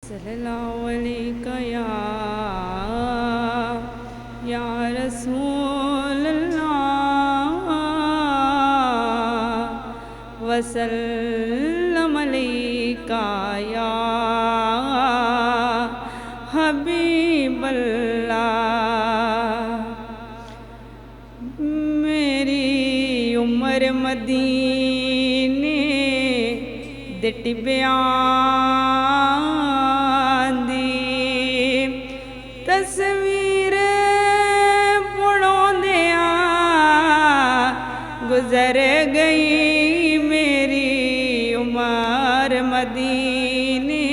सल्लल्लाहु अलैका या रसूल अल्लाह वसल्लम अलैका या हबीब अल्लाह। मेरी उम्र मदीने दे टिब्बियां दी तस्वीर पढ़ोंदियां गुजर गई। मेरी उम्र मदीने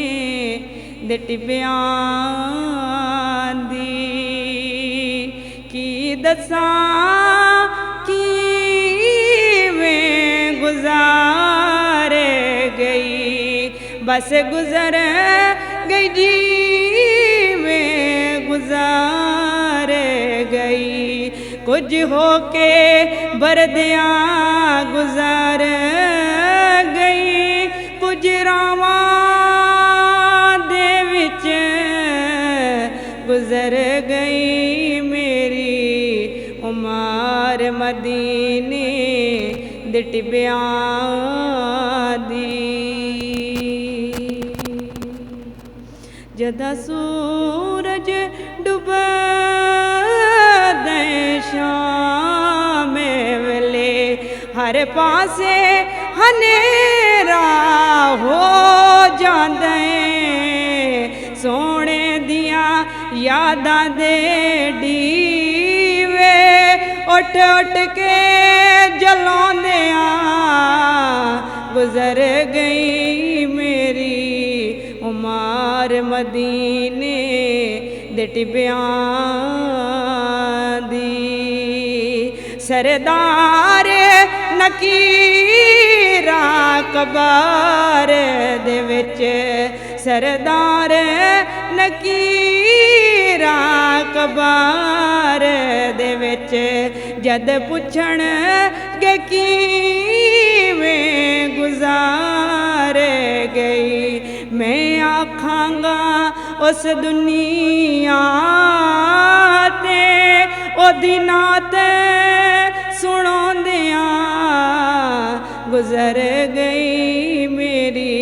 दे टिब्बियां दी की दसां किवें गुजार गई, बस गुजर गई जी में गुजार गई। कुछ होके बरदियां गुजार गई, कुछ रावां दे विच गुजर गई। मेरी उमर मदीने दे टिब्बियां दी जदा सूरज डुबदे शाम वेले हर पासे हनेरा हो जांदे। सोने दिया यादां दे डीवे उठ उठ के जलांदियां गुजर गई। मेरी उमर मदीने दे टिब्बियां दी सरदार नकीरा कबार दे विच, सरदार नकीरा कबार दे विच जद पुछण गे किवें गुजार गई। मैं आखांगा उस दुनिया ते ओदी नात सुनांदियां गुजर गई। मेरी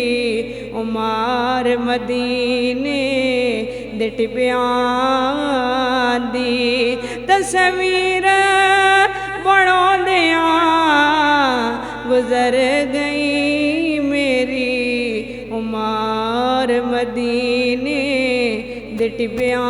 उमर मदीने दे टिब्बियां दी तस्वीर बनांदियां गुजर गई। मेरी उमर मदीने दे टिब्बियां